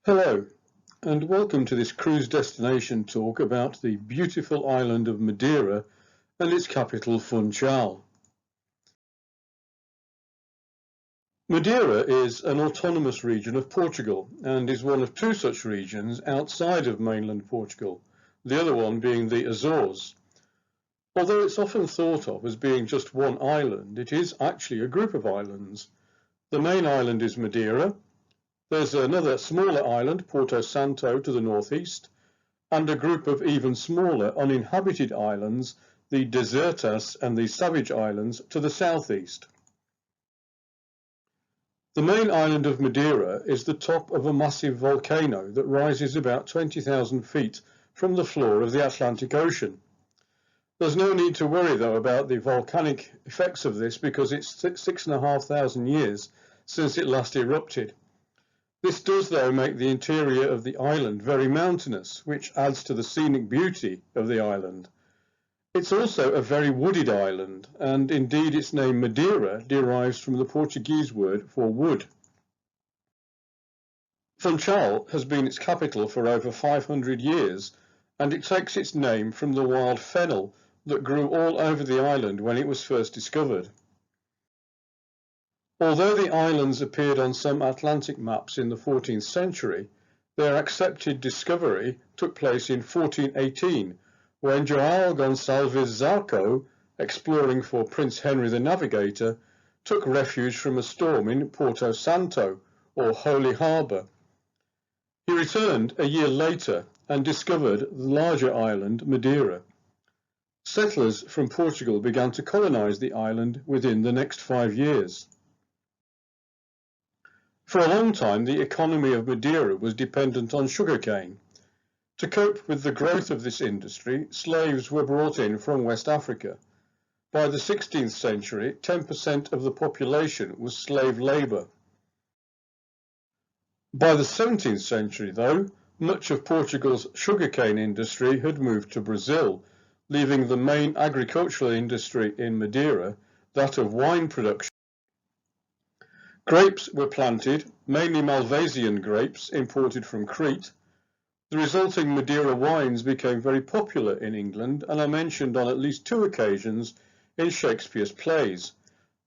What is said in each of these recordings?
Hello, and welcome to this cruise destination talk about the beautiful island of Madeira and its capital Funchal. Madeira is an autonomous region of Portugal and is one of two such regions outside of mainland Portugal, the other one being the Azores. Although it's often thought of as being just one island, it is actually a group of islands. The main island is Madeira. There's another smaller island, Porto Santo, to the northeast, and a group of even smaller uninhabited islands, the Desertas and the Savage Islands, to the southeast. The main island of Madeira is the top of a massive volcano that rises about 20,000 feet from the floor of the Atlantic Ocean. There's no need to worry, though, about the volcanic effects of this because it's 6,500 years since it last erupted. This does, though, make the interior of the island very mountainous, which adds to the scenic beauty of the island. It's also a very wooded island, and indeed its name Madeira derives from the Portuguese word for wood. Funchal has been its capital for over 500 years, and it takes its name from the wild fennel that grew all over the island when it was first discovered. Although the islands appeared on some Atlantic maps in the 14th century, their accepted discovery took place in 1418, when João Gonçalves Zarco, exploring for Prince Henry the Navigator, took refuge from a storm in Porto Santo, or Holy Harbour. He returned a year later and discovered the larger island, Madeira. Settlers from Portugal began to colonise the island within the next 5 years. For a long time, the economy of Madeira was dependent on sugarcane. To cope with the growth of this industry, slaves were brought in from West Africa. By the 16th century, 10% of the population was slave labour. By the 17th century, though, much of Portugal's sugarcane industry had moved to Brazil, leaving the main agricultural industry in Madeira, that of wine production. Grapes were planted, mainly Malvasian grapes imported from Crete. The resulting Madeira wines became very popular in England and are mentioned on at least 2 occasions in Shakespeare's plays,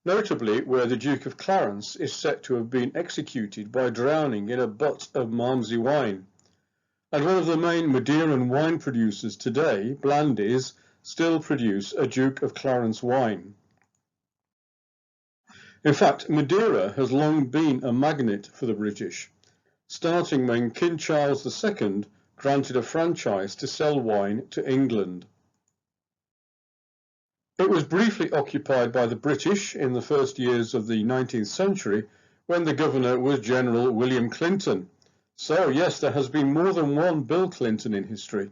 notably where the Duke of Clarence is said to have been executed by drowning in a butt of Malmsey wine. And one of the main Madeiran wine producers today, Blandys, still produce a Duke of Clarence wine. In fact, Madeira has long been a magnet for the British, starting when King Charles II granted a franchise to sell wine to England. It was briefly occupied by the British in the first years of the 19th century when the governor was General William Clinton. So yes, there has been more than one Bill Clinton in history.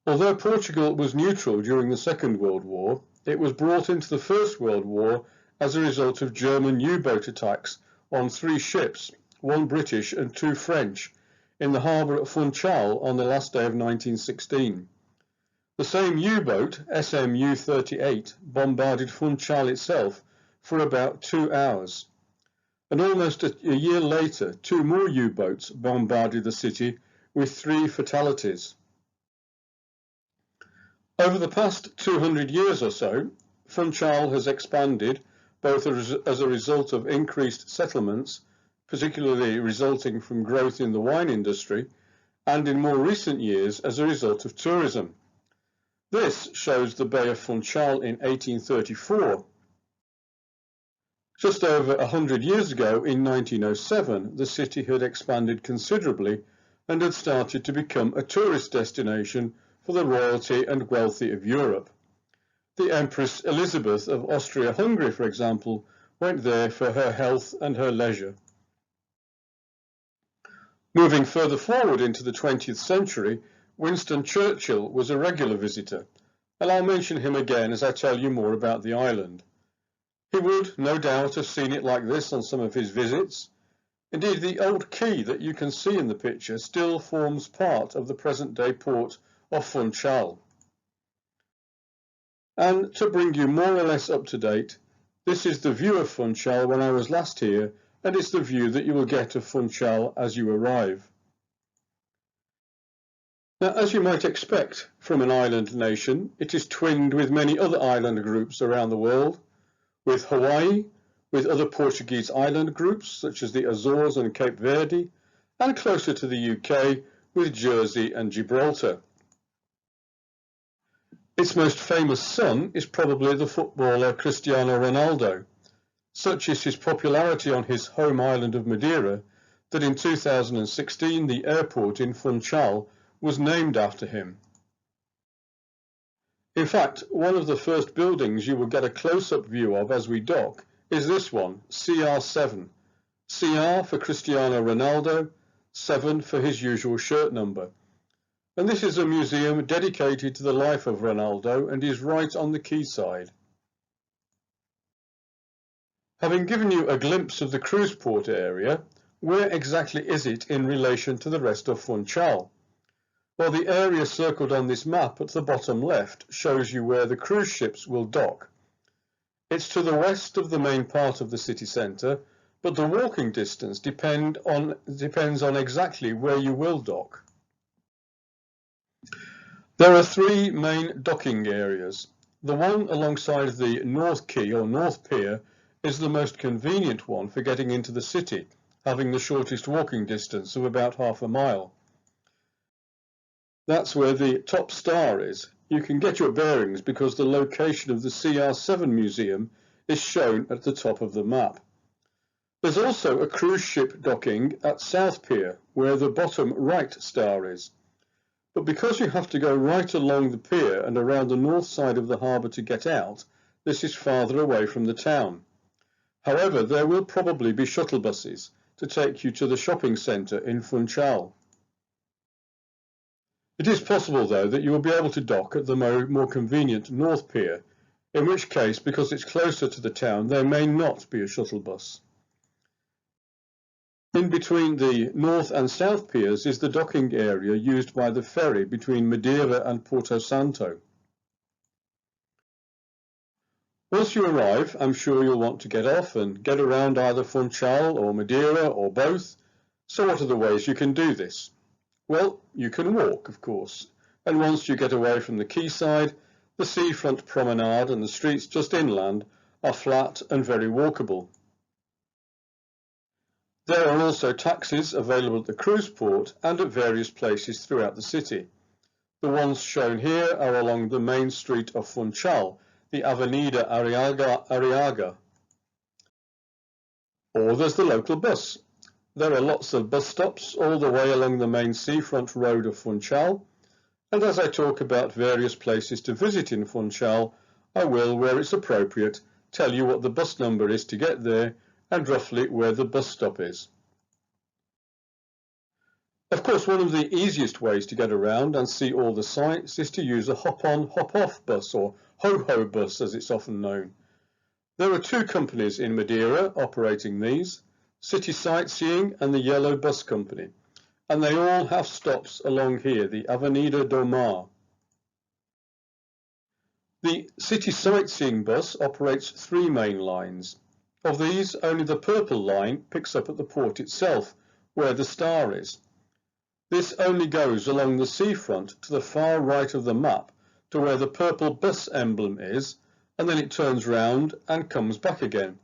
Although Portugal was neutral during the Second World War, it was brought into the First World War as a result of German U-boat attacks on 3 ships, 1 British and 2 French, in the harbour at Funchal on the last day of 1916. The same U-boat, SMU-38, bombarded Funchal itself for about 2 hours. And almost a year later, 2 more U-boats bombarded the city with 3 fatalities. Over the past 200 years or so, Funchal has expanded both as a result of increased settlements, particularly resulting from growth in the wine industry, and in more recent years as a result of tourism. This shows the Bay of Funchal in 1834. Just over 100 years ago, in 1907, the city had expanded considerably and had started to become a tourist destination for the royalty and wealthy of Europe. The Empress Elizabeth of Austria-Hungary, for example, went there for her health and her leisure. Moving further forward into the 20th century, Winston Churchill was a regular visitor, and I'll mention him again as I tell you more about the island. He would, no doubt, have seen it like this on some of his visits. Indeed, the old quay that you can see in the picture still forms part of the present-day port of Funchal. And to bring you more or less up to date, this is the view of Funchal when I was last here and it's the view that you will get of Funchal as you arrive. Now, as you might expect from an island nation, it is twinned with many other island groups around the world, with Hawaii, with other Portuguese island groups such as the Azores and Cape Verde, and closer to the UK with Jersey and Gibraltar. Its most famous son is probably the footballer Cristiano Ronaldo. Such is his popularity on his home island of Madeira that in 2016 the airport in Funchal was named after him. In fact, one of the first buildings you will get a close-up view of as we dock is this one, CR7. CR for Cristiano Ronaldo, 7 for his usual shirt number. And this is a museum dedicated to the life of Ronaldo and is right on the quayside. Having given you a glimpse of the cruise port area, where exactly is it in relation to the rest of Funchal? Well, the area circled on this map at the bottom left shows you where the cruise ships will dock. It's to the west of the main part of the city centre, but the walking distance depends on exactly where you will dock. There are 3 main docking areas. The one alongside the North Quay or North Pier is the most convenient one for getting into the city, having the shortest walking distance of about half a mile. That's where the top star is. You can get your bearings because the location of the CR7 museum is shown at the top of the map. There's also a cruise ship docking at South Pier, where the bottom right star is. But because you have to go right along the pier and around the north side of the harbour to get out, this is farther away from the town. However, there will probably be shuttle buses to take you to the shopping centre in Funchal. It is possible, though, that you will be able to dock at the more convenient North Pier, in which case, because it's closer to the town, there may not be a shuttle bus. In between the North and South Piers is the docking area used by the ferry between Madeira and Porto Santo. Once you arrive, I'm sure you'll want to get off and get around either Funchal or Madeira or both. So what are the ways you can do this? Well, you can walk, of course, and once you get away from the quayside, the seafront promenade and the streets just inland are flat and very walkable. There are also taxis available at the cruise port and at various places throughout the city. The ones shown here are along the main street of Funchal, the Avenida Arriaga. Or there's the local bus. There are lots of bus stops all the way along the main seafront road of Funchal, and as I talk about various places to visit in Funchal, I will, where it's appropriate, tell you what the bus number is to get there and roughly where the bus stop is. Of course, one of the easiest ways to get around and see all the sights is to use a hop-on, hop-off bus, or HOHO bus as it's often known. There are 2 companies in Madeira operating these, City Sightseeing and the Yellow Bus Company, and they all have stops along here, the Avenida do Mar. The City Sightseeing bus operates 3 main lines. Of these, only the purple line picks up at the port itself, where the star is. This only goes along the seafront to the far right of the map to where the purple bus emblem is, and then it turns round and comes back again.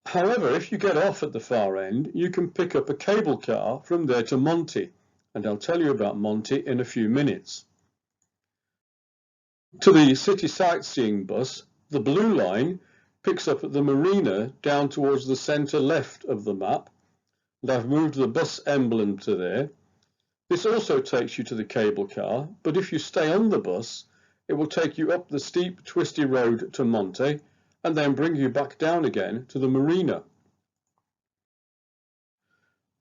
However, if you get off at the far end, you can pick up a cable car from there to Monte, and I'll tell you about Monte in a few minutes. To the City Sightseeing bus, the blue line picks up at the marina down towards the centre left of the map, and I've moved the bus emblem to there. This also takes you to the cable car, but if you stay on the bus, it will take you up the steep, twisty road to Monte, and then bring you back down again to the marina.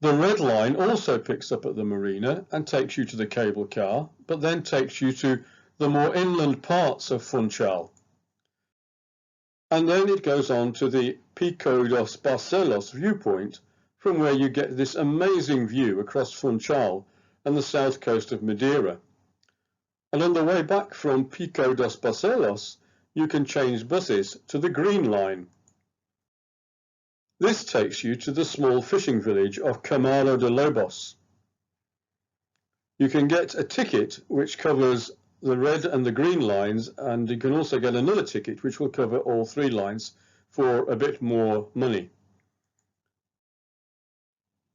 The red line also picks up at the marina and takes you to the cable car, but then takes you to the more inland parts of Funchal. And then it goes on to the Pico dos Barcelos viewpoint, from where you get this amazing view across Funchal and the south coast of Madeira. And on the way back from Pico dos Barcelos, you can change buses to the green line. This takes you to the small fishing village of Camalo de Lobos. You can get a ticket which covers the red and the green lines, and you can also get another ticket which will cover all three lines for a bit more money.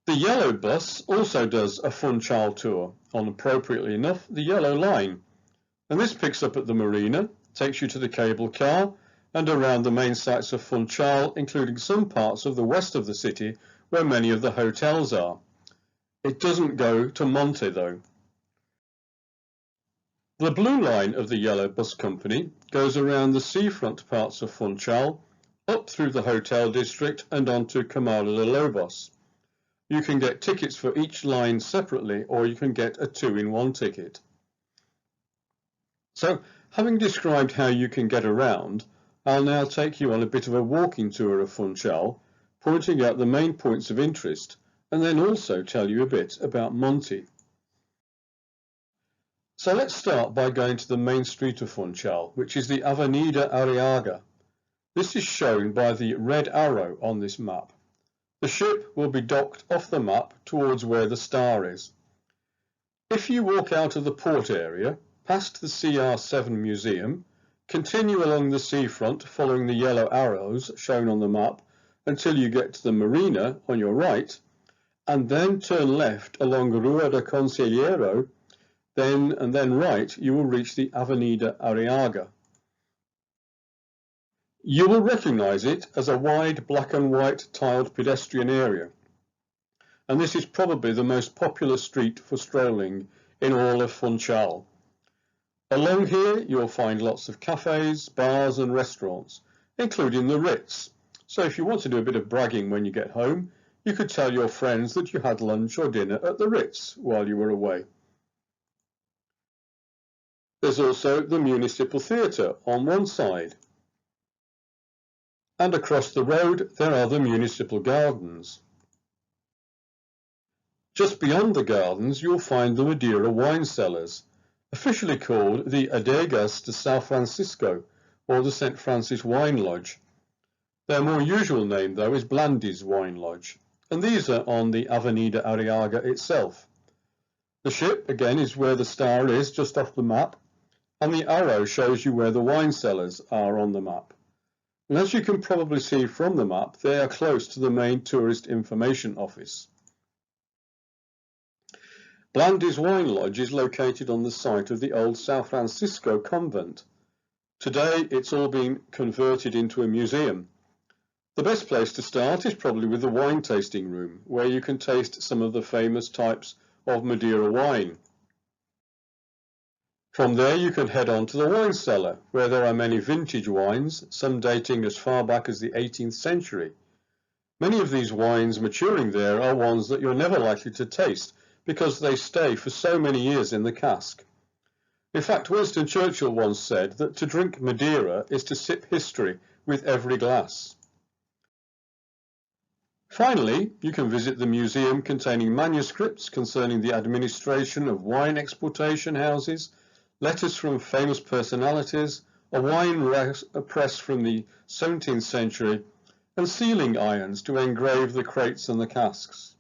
The yellow bus also does a Funchal tour on, appropriately enough, the yellow line, and this picks up at the marina, takes you to the cable car and around the main sites of Funchal, including some parts of the west of the city where many of the hotels are. It doesn't go to Monte though. The blue line of the yellow bus company goes around the seafront parts of Funchal, up through the hotel district and onto Camalo de Lobos. You can get tickets for each line separately, or you can get a two-in-one ticket. So, having described how you can get around, I'll now take you on a bit of a walking tour of Funchal, pointing out the main points of interest, and then also tell you a bit about Monte. So let's start by going to the main street of Funchal, which is the Avenida Arriaga. This is shown by the red arrow on this map. The ship will be docked off the map towards where the star is. If you walk out of the port area, past the CR7 Museum, continue along the seafront following the yellow arrows shown on the map until you get to the marina on your right, and then turn left along Rua de Conselheiro, then right, you will reach the Avenida Arriaga. You will recognise it as a wide black and white tiled pedestrian area, and this is probably the most popular street for strolling in all of Funchal. Along here you'll find lots of cafes, bars and restaurants, including the Ritz. So if you want to do a bit of bragging when you get home, you could tell your friends that you had lunch or dinner at the Ritz while you were away. There's also the Municipal Theatre on one side. And across the road there are the Municipal Gardens. Just beyond the gardens you'll find the Madeira wine cellars, officially called the Adegas de São Francisco, or the St. Francis Wine Lodge. Their more usual name, though, is Blandy's Wine Lodge, and these are on the Avenida Arriaga itself. The ship, again, is where the star is, just off the map, and the arrow shows you where the wine cellars are on the map. And as you can probably see from the map, they are close to the main tourist information office. Blandy's Wine Lodge is located on the site of the old São Francisco convent. Today it's all been converted into a museum. The best place to start is probably with the wine tasting room, where you can taste some of the famous types of Madeira wine. From there you can head on to the wine cellar, where there are many vintage wines, some dating as far back as the 18th century. Many of these wines maturing there are ones that you're never likely to taste, because they stay for so many years in the cask. In fact, Winston Churchill once said that to drink Madeira is to sip history with every glass. Finally, you can visit the museum containing manuscripts concerning the administration of wine exportation houses, letters from famous personalities, a wine press from the 17th century, and sealing irons to engrave the crates and the casks.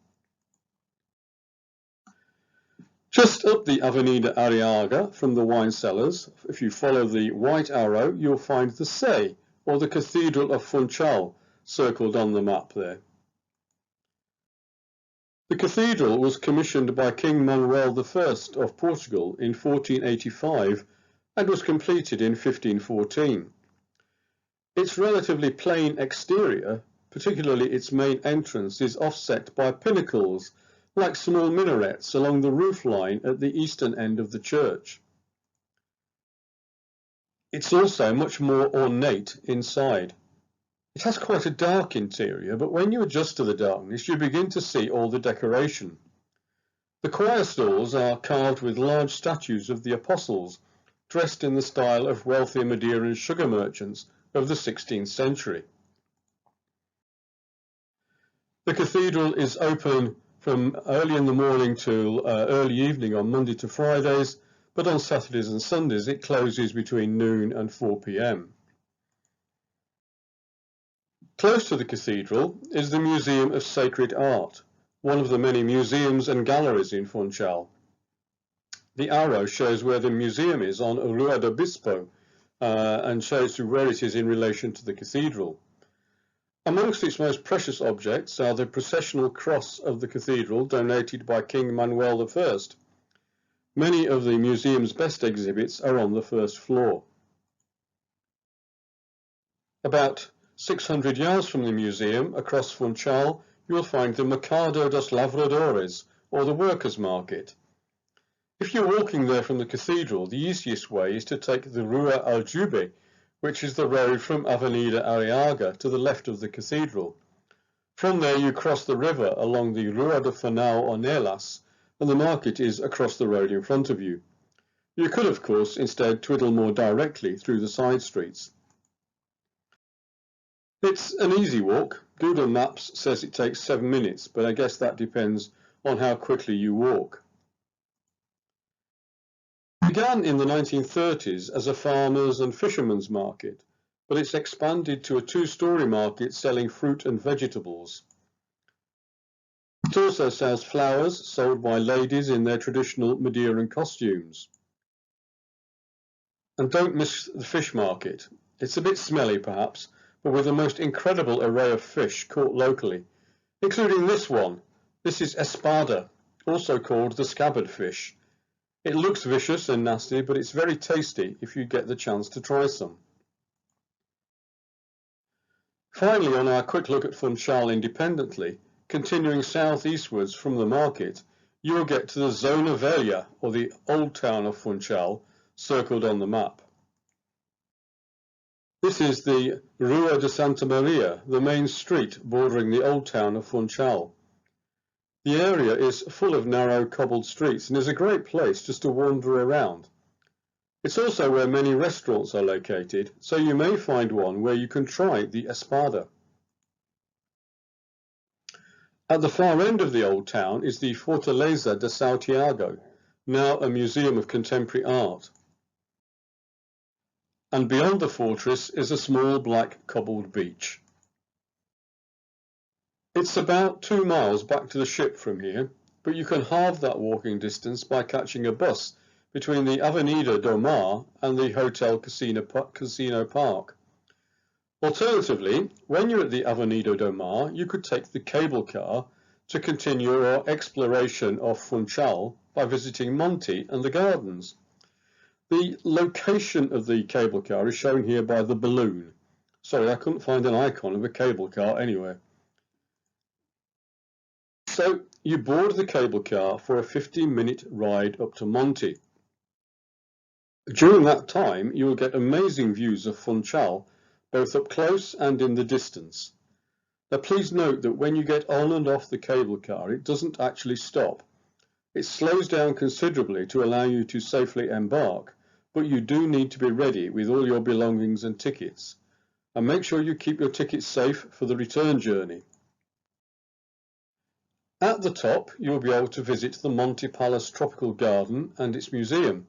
Just up the Avenida Arriaga from the wine cellars, if you follow the white arrow, you'll find the Sé, or the Cathedral of Funchal, circled on the map there. The cathedral was commissioned by King Manuel I of Portugal in 1485 and was completed in 1514. Its relatively plain exterior, particularly its main entrance, is offset by pinnacles like small minarets along the roof line at the eastern end of the church. It's also much more ornate inside. It has quite a dark interior, but when you adjust to the darkness, you begin to see all the decoration. The choir stalls are carved with large statues of the apostles, dressed in the style of wealthy Madeiran sugar merchants of the 16th century. The cathedral is open from early in the morning till early evening on Monday to Fridays, but on Saturdays and Sundays it closes between noon and 4 p.m. Close to the cathedral is the Museum of Sacred Art, one of the many museums and galleries in Funchal. The arrow shows where the museum is on Rua do Bispo and shows you where it is in relation to the cathedral. Amongst its most precious objects are the processional cross of the cathedral donated by King Manuel I. Many of the museum's best exhibits are on the first floor. About 600 yards from the museum, across Funchal, you will find the Mercado dos Lavradores, or the Workers' Market. If you're walking there from the cathedral, the easiest way is to take the Rua Aljube, which is the road from Avenida Arriaga to the left of the cathedral. From there you cross the river along the Rua de Fanao Ornelas, and the market is across the road in front of you. You could, of course, instead twiddle more directly through the side streets. It's an easy walk. Google Maps says it takes 7 minutes, but I guess that depends on how quickly you walk. It began in the 1930s as a farmers' and fishermen's market, but it's expanded to a two-story market selling fruit and vegetables. It also sells flowers sold by ladies in their traditional Madeiran costumes. And don't miss the fish market. It's a bit smelly perhaps, but with the most incredible array of fish caught locally, including this one. This is espada, also called the scabbard fish. It looks vicious and nasty, but it's very tasty if you get the chance to try some. Finally, on our quick look at Funchal independently, continuing southeastwards from the market, you will get to the Zona Velha, or the old town of Funchal, circled on the map. This is the Rua de Santa Maria, the main street bordering the old town of Funchal. The area is full of narrow cobbled streets and is a great place just to wander around. It's also where many restaurants are located, so you may find one where you can try the espada. At the far end of the old town is the Fortaleza de Santiago, now a museum of contemporary art. And beyond the fortress is a small black cobbled beach. It's about 2 miles back to the ship from here, but you can halve that walking distance by catching a bus between the Avenida do Mar and the Hotel Casino Park. Alternatively, when you're at the Avenida do Mar, you could take the cable car to continue your exploration of Funchal by visiting Monte and the gardens. The location of the cable car is shown here by the balloon. Sorry, I couldn't find an icon of a cable car anywhere. So you board the cable car for a 15-minute ride up to Monte. During that time, you will get amazing views of Funchal, both up close and in the distance. Now please note that when you get on and off the cable car, it doesn't actually stop. It slows down considerably to allow you to safely embark, but you do need to be ready with all your belongings and tickets. And make sure you keep your tickets safe for the return journey. At the top, you will be able to visit the Monte Palace Tropical Garden and its museum.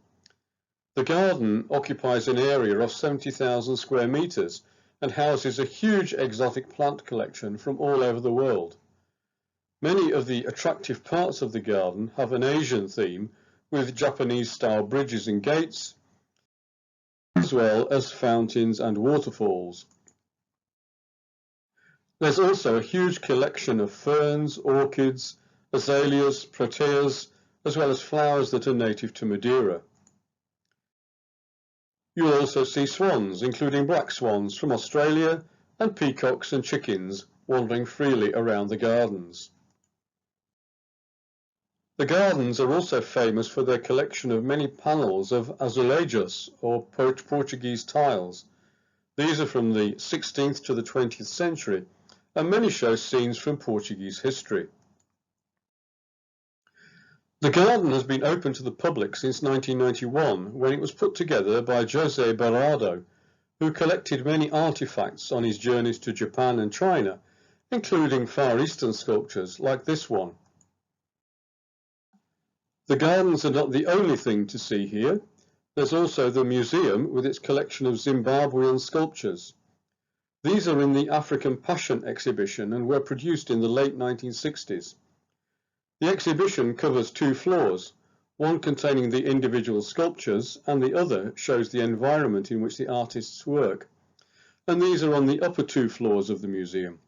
The garden occupies an area of 70,000 square meters and houses a huge exotic plant collection from all over the world. Many of the attractive parts of the garden have an Asian theme, with Japanese-style bridges and gates, as well as fountains and waterfalls. There's also a huge collection of ferns, orchids, azaleas, proteas, as well as flowers that are native to Madeira. You'll also see swans, including black swans from Australia, and peacocks and chickens wandering freely around the gardens. The gardens are also famous for their collection of many panels of azulejos, or Portuguese tiles. These are from the 16th to the 20th century, and many show scenes from Portuguese history. The garden has been open to the public since 1991, when it was put together by José Berardo, who collected many artifacts on his journeys to Japan and China, including Far Eastern sculptures like this one. The gardens are not the only thing to see here. There's also the museum with its collection of Zimbabwean sculptures. These are in the African Passion exhibition and were produced in the late 1960s. The exhibition covers 2 floors, one containing the individual sculptures and the other shows the environment in which the artists work, and these are on the upper 2 floors of the museum.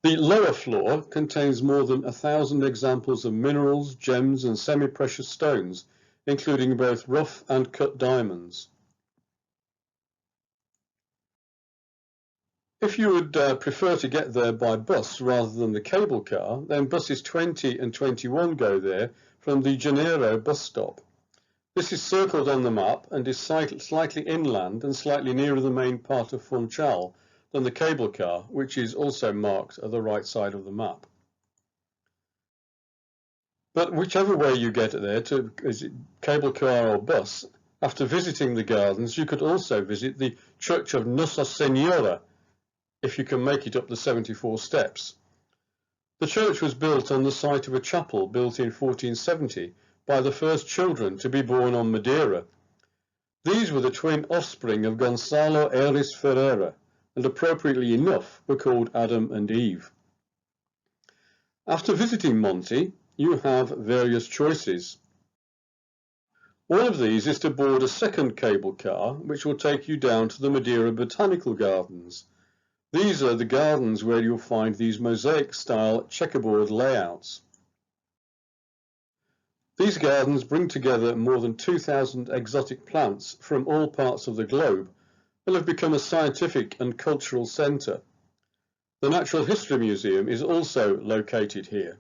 The lower floor contains more than 1,000 examples of minerals, gems and semi-precious stones, including both rough and cut diamonds. If you would prefer to get there by bus rather than the cable car, then buses 20 and 21 go there from the Janeiro bus stop. This is circled on the map and is slightly inland and slightly nearer the main part of Funchal than the cable car, which is also marked at the right side of the map. But whichever way you get there, is it cable car or bus, after visiting the gardens, you could also visit the Church of Nossa Senhora, if you can make it up the 74 steps. The church was built on the site of a chapel built in 1470 by the first children to be born on Madeira. These were the twin offspring of Gonçalo Aires Ferreira, and appropriately enough were called Adam and Eve. After visiting Monte, you have various choices. One of these is to board a second cable car, which will take you down to the Madeira Botanical Gardens. These are the gardens where you'll find these mosaic-style checkerboard layouts. These gardens bring together more than 2,000 exotic plants from all parts of the globe and have become a scientific and cultural centre. The Natural History Museum is also located here.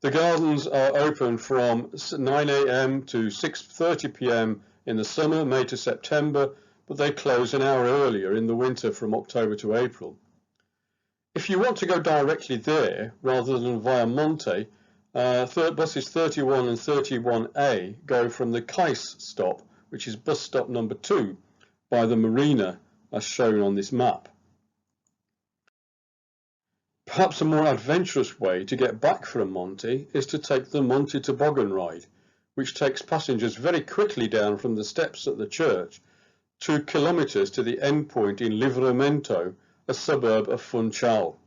The gardens are open from 9 AM to 6:30 PM in the summer, May to September, but they close an hour earlier in the winter from October to April. If you want to go directly there rather than via Monte, buses 31 and 31A go from the Quay stop, which is bus stop number 2, by the marina as shown on this map. Perhaps a more adventurous way to get back from Monte is to take the Monte Toboggan ride, which takes passengers very quickly down from the steps at the church 2 kilometres to the end point in Livramento, a suburb of Funchal.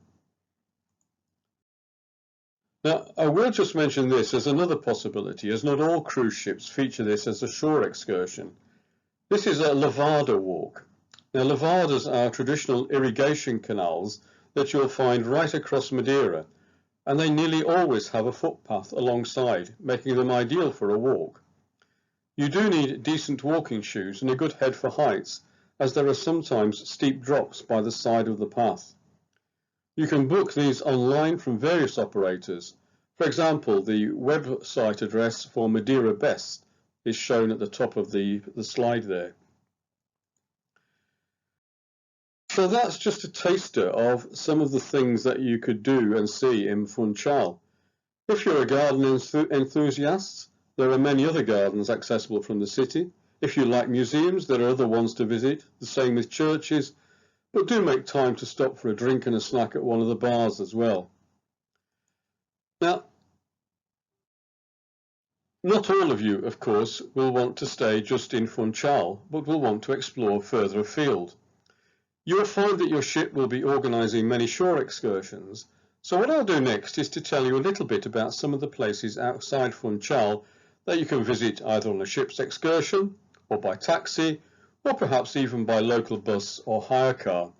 Now, I will just mention this as another possibility, as not all cruise ships feature this as a shore excursion. This is a lavada walk. Now, lavadas are traditional irrigation canals that you'll find right across Madeira, and they nearly always have a footpath alongside, making them ideal for a walk. You do need decent walking shoes and a good head for heights, as there are sometimes steep drops by the side of the path. You can book these online from various operators. For example, the website address for Madeira Best is shown at the top of the slide there. So that's just a taster of some of the things that you could do and see in Funchal. If you're a garden enthusiast, there are many other gardens accessible from the city. If you like museums, there are other ones to visit, the same with churches, but do make time to stop for a drink and a snack at one of the bars as well. Now, not all of you, of course, will want to stay just in Funchal, but will want to explore further afield. You will find that your ship will be organising many shore excursions, so what I'll do next is to tell you a little bit about some of the places outside Funchal that you can visit either on a ship's excursion, or by taxi, or perhaps even by local bus or hire car.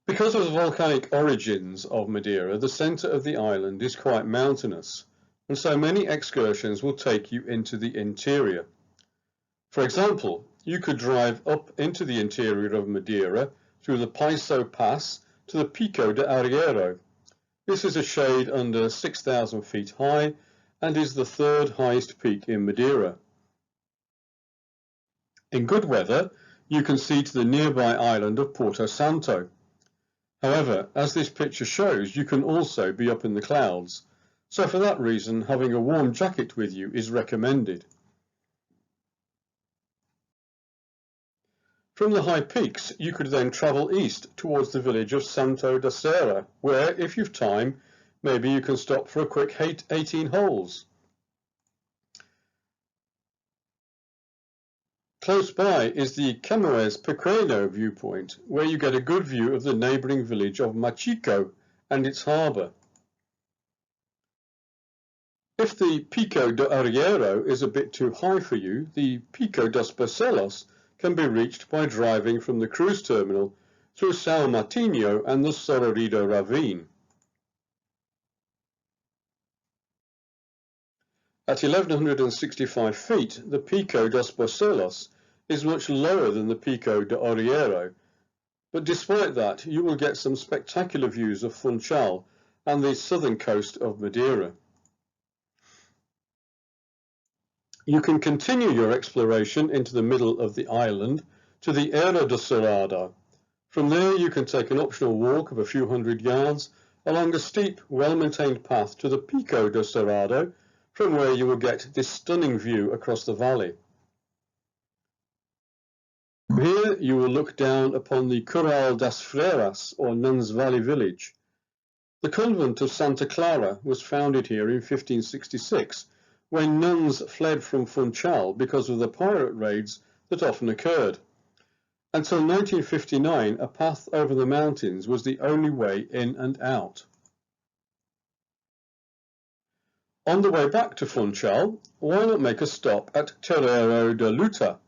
Because of the volcanic origins of Madeira, the centre of the island is quite mountainous, and so many excursions will take you into the interior. For example, you could drive up into the interior of Madeira through the Paiso Pass to the Pico de Arriero. This is a shade under 6,000 feet high and is the 3rd highest peak in Madeira. In good weather, you can see to the nearby island of Porto Santo. However, as this picture shows, you can also be up in the clouds, so for that reason, having a warm jacket with you is recommended. From the high peaks, you could then travel east towards the village of Santo da Serra, where, if you've time, maybe you can stop for a quick 18 holes. Close by is the Camões Pequeno viewpoint, where you get a good view of the neighbouring village of Machico and its harbour. If the Pico do Arriero is a bit too high for you, the Pico dos Barcelos can be reached by driving from the cruise terminal through São Martinho and the Sororido ravine. At 1,165 feet, the Pico dos Barcelos is much lower than the Pico de Arriero, but despite that you will get some spectacular views of Funchal and the southern coast of Madeira. You can continue your exploration into the middle of the island to the Era do Cerrado. From there you can take an optional walk of a few hundred yards along a steep, well-maintained path to the Pico do Cerrado, from where you will get this stunning view across the valley. Here you will look down upon the Curral das Freiras, or Nuns Valley village. The convent of Santa Clara was founded here in 1566, when nuns fled from Funchal because of the pirate raids that often occurred. Until 1959, a path over the mountains was the only way in and out. On the way back to Funchal, why not make a stop at Terreiro da Luta?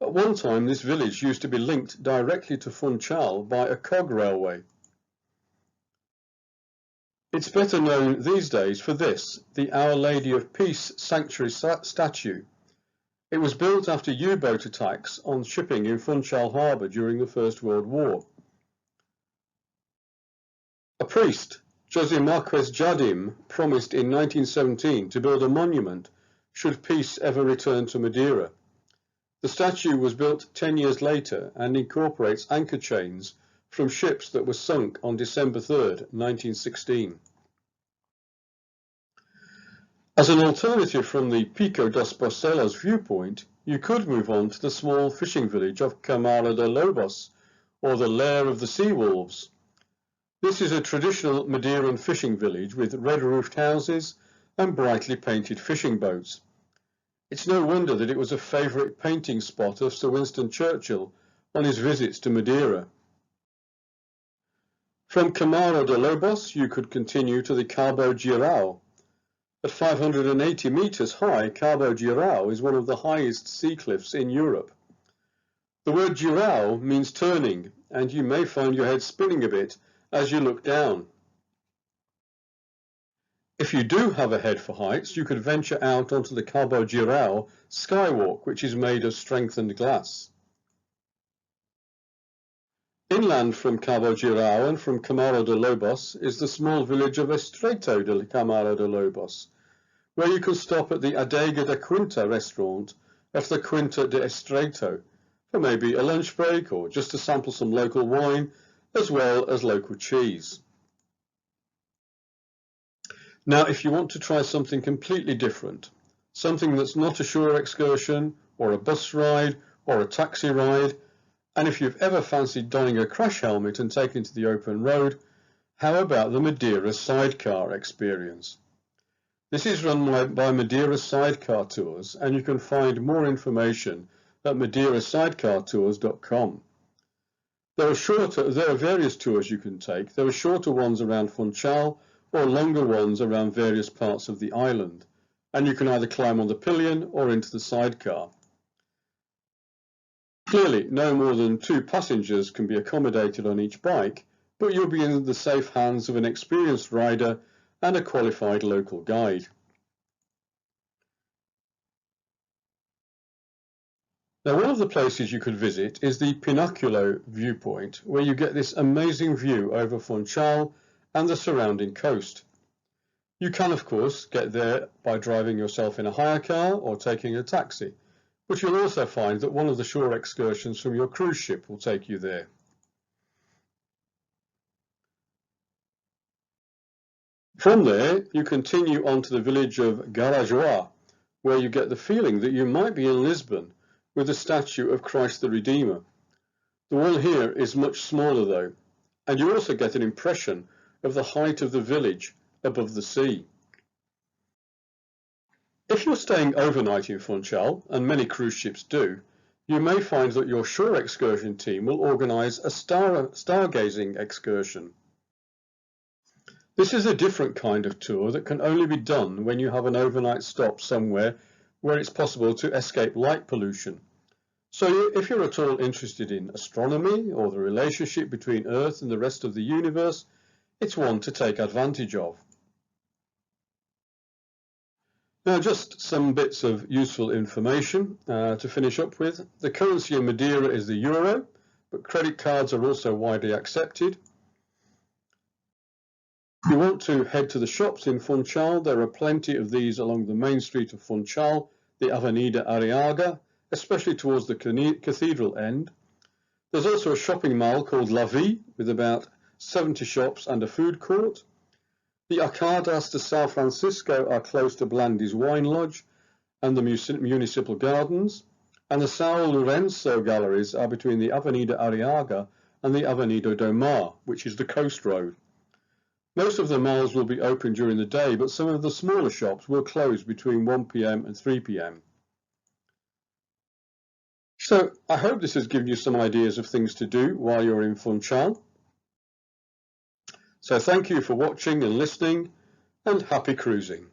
At one time, this village used to be linked directly to Funchal by a cog railway. It's better known these days for this, the Our Lady of Peace Sanctuary statue. It was built after U-boat attacks on shipping in Funchal harbour during the First World War. A priest, José Marques Jardim, promised in 1917 to build a monument should peace ever return to Madeira. The statue was built 10 years later and incorporates anchor chains from ships that were sunk on December 3, 1916. As an alternative from the Pico dos Barcelos viewpoint, you could move on to the small fishing village of Câmara de Lobos, or the Lair of the Sea Wolves. This is a traditional Madeiran fishing village with red-roofed houses and brightly painted fishing boats. It's no wonder that it was a favourite painting spot of Sir Winston Churchill on his visits to Madeira. From Câmara de Lobos, you could continue to the Cabo Geral. At 580 metres high, Cabo Geral is one of the highest sea cliffs in Europe. The word Geral means turning, and you may find your head spinning a bit as you look down. If you do have a head for heights, you could venture out onto the Cabo Geral skywalk, which is made of strengthened glass. Inland from Cabo Geral and from Câmara de Lobos is the small village of Estreito de Câmara de Lobos, where you can stop at the Adega da Quinta restaurant at the Quinta de Estreito for maybe a lunch break or just to sample some local wine as well as local cheese. Now, if you want to try something completely different, something that's not a shore excursion or a bus ride or a taxi ride, and if you've ever fancied donning a crash helmet and taking to the open road, how about the Madeira Sidecar experience? This is run by Madeira Sidecar Tours, and you can find more information at madeirasidecartours.com. There are various tours you can take. There are shorter ones around Funchal or longer ones around various parts of the island, and you can either climb on the pillion or into the sidecar. Clearly, no more than 2 passengers can be accommodated on each bike, but you'll be in the safe hands of an experienced rider and a qualified local guide. Now, one of the places you could visit is the Pinaculo viewpoint, where you get this amazing view over Funchal and the surrounding coast. You can, of course, get there by driving yourself in a hire car or taking a taxi, but you'll also find that one of the shore excursions from your cruise ship will take you there. From there, you continue on to the village of Garajoa, where you get the feeling that you might be in Lisbon with the statue of Christ the Redeemer. The one here is much smaller though, and you also get an impression of the height of the village above the sea. If you're staying overnight in Funchal, and many cruise ships do, you may find that your shore excursion team will organise a stargazing excursion. This is a different kind of tour that can only be done when you have an overnight stop somewhere where it's possible to escape light pollution. So if you're at all interested in astronomy or the relationship between Earth and the rest of the universe, it's one to take advantage of. Now, just some bits of useful information to finish up with. The currency in Madeira is the euro, but credit cards are also widely accepted. If you want to head to the shops in Funchal, there are plenty of these along the main street of Funchal, the Avenida Arriaga, especially towards the cathedral end. There's also a shopping mall called La Vie with about 70 shops and a food court. The Arcadas de São Francisco are close to Blandy's Wine Lodge and the municipal gardens, and the São Lourenço galleries are between the Avenida Arriaga and the Avenida do Mar, which is the coast road. Most of the malls will be open during the day, but some of the smaller shops will close between 1 p.m. and 3 p.m. So I hope this has given you some ideas of things to do while you're in Funchal. So thank you for watching and listening, and happy cruising.